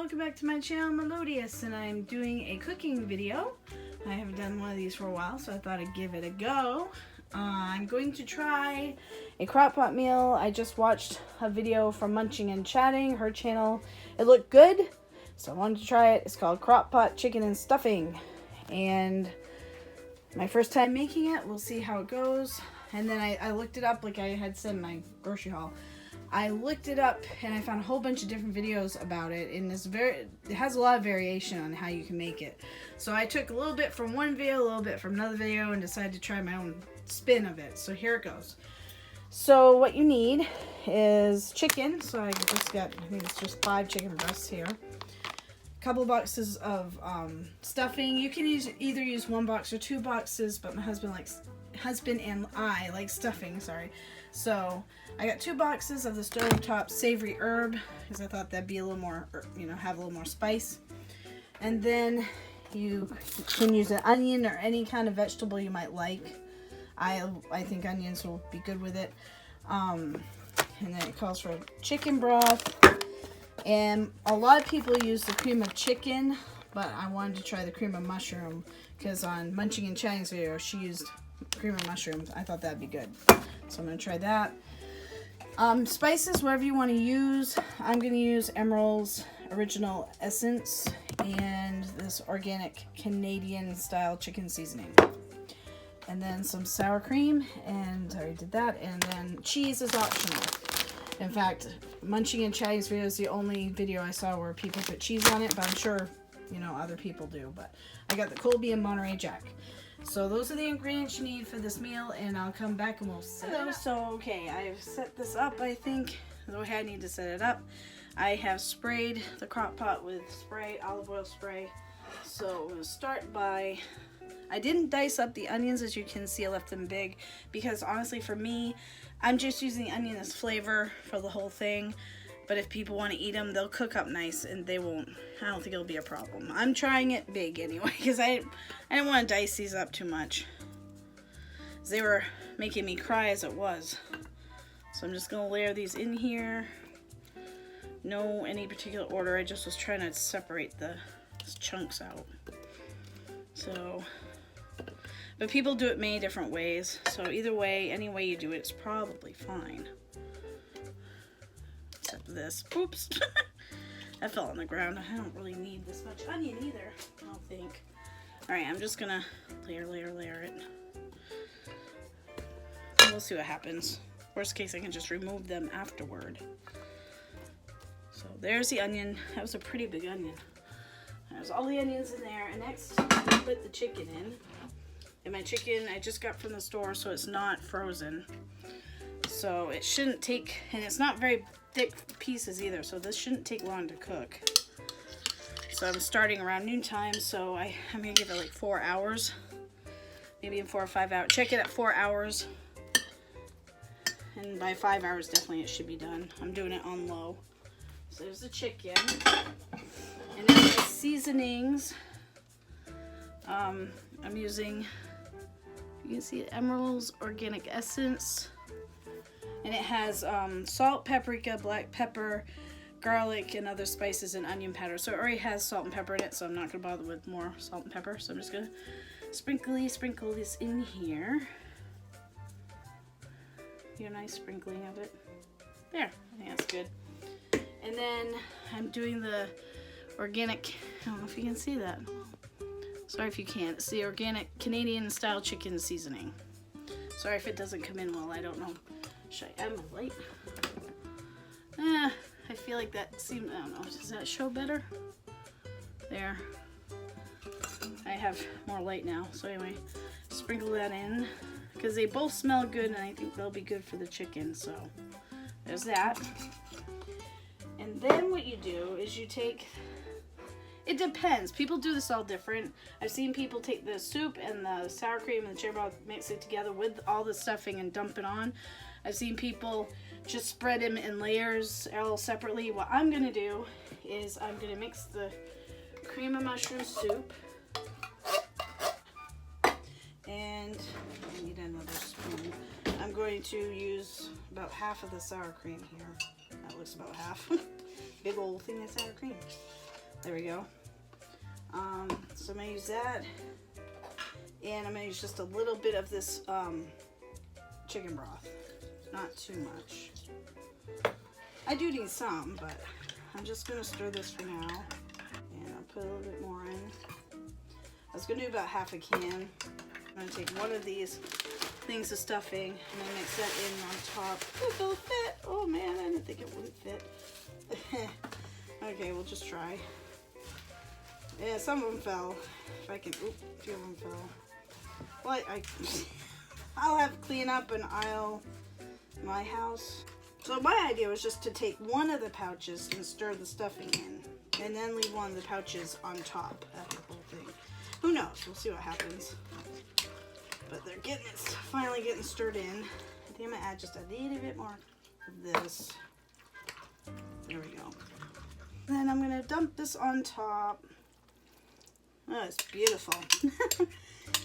welcome back to my channel, Melodious, and I'm doing a cooking video. I haven't done one of these for a while, so I thought I'd give it a go. I'm going to try a Crockpot meal. I just watched a video from Munching and Chatting, her channel. It looked good, so I wanted to try it. It's called Crockpot Chicken and Stuffing, and my first time making it. We'll see how it goes. And then I looked it up, like I had said in my grocery haul. I looked it up and I found a whole bunch of different videos about it, and it has a lot of variation on how you can make it. So I took a little bit from one video, a little bit from another video, and decided to try my own spin of it. So here it goes. So what you need is chicken. So I just got, I think it's just 5 chicken breasts here. A couple boxes of stuffing. You can either use 1 box or 2 boxes, but my husband and I like stuffing, sorry. So I got 2 boxes of the stovetop savory herb, because I thought that'd be a little more, have a little more spice. And then you can use an onion or any kind of vegetable you might like. I think onions will be good with it. And then it calls for chicken broth. And a lot of people use the cream of chicken, but I wanted to try the cream of mushroom, because on Munching and Chatting's video, she used cream of mushrooms. I thought that'd be good. So I'm going to try that. Spices, whatever you want to use. I'm going to use Emerald's Original Essence and this organic Canadian style chicken seasoning. And then some sour cream, and I already did that. And then cheese is optional. In fact, Munching and Chatting's video is the only video I saw where people put cheese on it, but I'm sure, other people do. But I got the Colby and Monterey Jack. So those are the ingredients you need for this meal, and I'll come back and we'll set it up. So, okay, I've set this up, I think, the way I need to set it up. I have sprayed the crock pot with olive oil spray. So I'm going to start by, I didn't dice up the onions, as you can see. I left them big, because honestly for me, I'm just using the onion as flavor for the whole thing. But if people want to eat them, they'll cook up nice, and I don't think it'll be a problem. I'm trying it big anyway, because I didn't want to dice these up too much. They were making me cry as it was. So I'm just going to layer these in here. No any particular order. I just was trying to separate the chunks out. So, but people do it many different ways. So either way, any way you do it, it's probably fine. Except this. Oops. That fell on the ground. I don't really need this much onion either, I don't think. Alright, I'm just gonna layer it. And we'll see what happens. Worst case, I can just remove them afterward. So there's the onion. That was a pretty big onion. There's all the onions in there. And next, I put the chicken in. And my chicken I just got from the store, so it's not frozen. So it shouldn't take, and it's not very thick pieces either, so this shouldn't take long to cook. So I'm starting around noontime, so I'm gonna give it like 4 hours, maybe in 4 or 5 hours. Check it at 4 hours, and by 5 hours definitely it should be done. I'm doing it on low. So there's the chicken, and then the seasonings. I'm using, you can see Emerald's Organic Essence. And it has salt, paprika, black pepper, garlic, and other spices, and onion powder. So it already has salt and pepper in it, so I'm not going to bother with more salt and pepper. So I'm just going to sprinkle this in here. Get a nice sprinkling of it. There, I think that's good. And then I'm doing the organic, I don't know if you can see that. Sorry if you can't. It's the organic Canadian style chicken seasoning. Sorry if it doesn't come in well, I don't know. Should I add my light? I feel like that seems, I don't know, does that show better? There. I have more light now. So anyway, sprinkle that in, because they both smell good, and I think they'll be good for the chicken. So there's that. And then what you do is you take, it depends. People do this all different. I've seen people take the soup and the sour cream and the cherry broth, mix it together with all the stuffing and dump it on. I've seen people just spread them in layers all separately. What I'm going to do is I'm going to mix the cream of mushroom soup. And I need another spoon. I'm going to use about half of the sour cream here. That looks about half. Big old thing of sour cream. There we go. So I'm going to use that. And I'm going to use just a little bit of this chicken broth. Not too much. I do need some, but I'm just going to stir this for now. And I'll put a little bit more in. I was going to do about half a can. I'm going to take one of these things of stuffing and then mix that in on top. It'll fit. Oh man, I didn't think it wouldn't fit. Okay, we'll just try. Yeah, some of them fell. If I can, oop, a few of them fell. Well, I'll have clean up an aisle in my house. So my idea was just to take one of the pouches and stir the stuffing in, and then leave one of the pouches on top of the whole thing. Who knows? We'll see what happens. But they're getting it, finally getting stirred in. I think I'm gonna add just a little bit more of this. There we go. Then I'm gonna dump this on top. Oh, it's beautiful.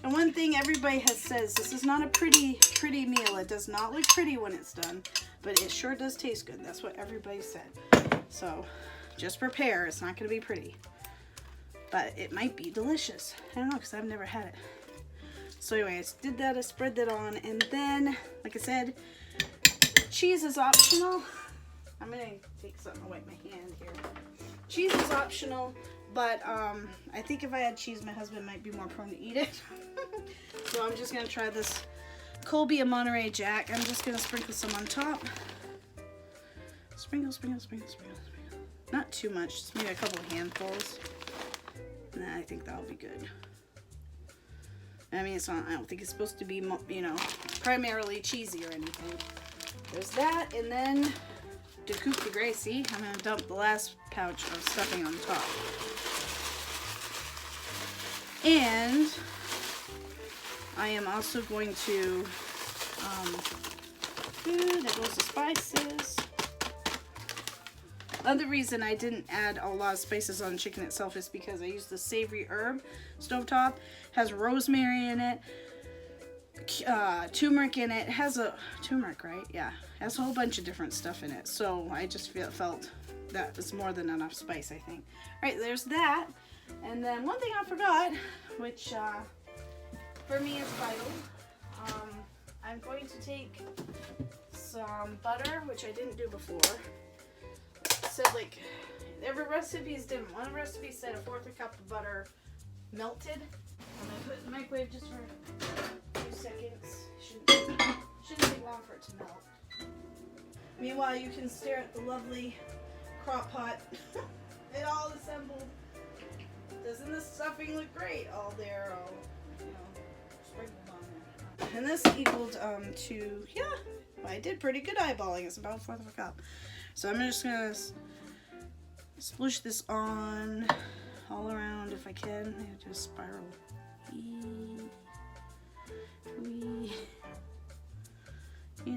And one thing everybody has says, this is not a pretty meal. It does not look pretty when it's done, but it sure does taste good. That's what everybody said. So just prepare. It's not gonna be pretty, but it might be delicious. I don't know, because I've never had it. So anyway, I did that, I spread that on, and then, like I said, cheese is optional. I'm gonna take something to wipe my hand here. Cheese is optional, but I think if I had cheese, my husband might be more prone to eat it. So I'm just gonna try this Colby and Monterey Jack. I'm just gonna sprinkle some on top. Sprinkle, sprinkle, sprinkle, sprinkle, sprinkle. Not too much, just maybe a couple of handfuls. And then I think that'll be good. I mean, it's not, I don't think it's supposed to be, you know, primarily cheesy or anything. There's that, and then to coup de grace, I'm going to dump the last pouch of stuffing on top. And I am also going to, there goes the spices. Another reason I didn't add a lot of spices on the chicken itself is because I used the savory herb stovetop. Has rosemary in it, turmeric in it. Has a turmeric, right? Yeah, has a whole bunch of different stuff in it. So I just felt that was more than enough spice, I think. All right, there's that. And then one thing I forgot, which for me is vital. I'm going to take some butter, which I didn't do before. Said like every recipe is different. One recipe said 1/4 cup of butter melted. I'm gonna put it in the microwave just for 2 seconds. Shouldn't take long for it to melt. Meanwhile, you can stare at the lovely crock pot. It all assembled. Doesn't the stuffing look great? All there, all, you know, sprinkled on there. And this equaled to, yeah, I did pretty good eyeballing. It's about 1/4 cup. So I'm just gonna sploosh this on all around if I can. I just spiral. You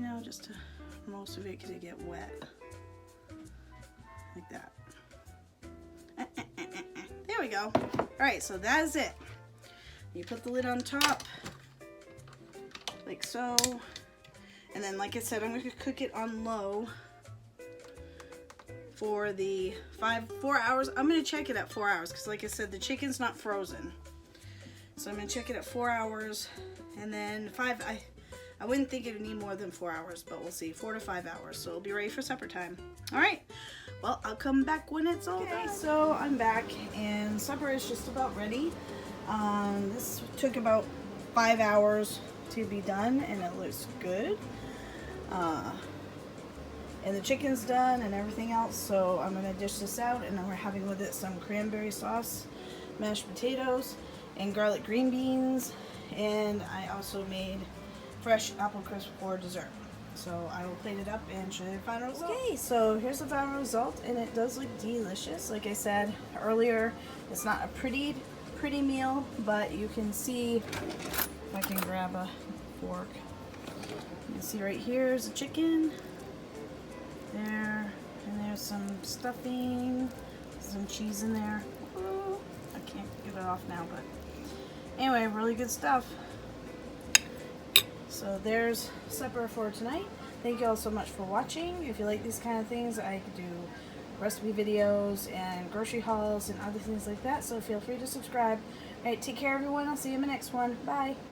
know, just to, most of it could get wet. Like that. There we go. Alright, so that is it. You put the lid on top, like so. And then, like I said, I'm going to cook it on low for the 4 hours. I'm going to check it at 4 hours because, like I said, the chicken's not frozen. So I'm going to check it at 4 hours, and then I wouldn't think it would need more than 4 hours, but we'll see. 4 to 5 hours. So it'll be ready for supper time. All right. Well, I'll come back when it's all done. So I'm back, and supper is just about ready. This took about 5 hours to be done, and it looks good. And the chicken's done and everything else, so I'm gonna dish this out, and then we're having with it some cranberry sauce, mashed potatoes, and garlic green beans, and I also made fresh apple crisp for dessert. So I will plate it up and show you the final result. Okay, so here's the final result, and it does look delicious. Like I said earlier, it's not a pretty meal, but you can see, if I can grab a fork, you can see right here is a chicken. There, and there's some stuffing, some cheese in there. Ooh, I can't get it off now, but anyway, really good stuff. So there's supper for tonight. Thank you all so much for watching. If you like these kind of things, I do recipe videos and grocery hauls and other things like that. So feel free to subscribe. All right, take care, everyone. I'll see you in the next one. Bye.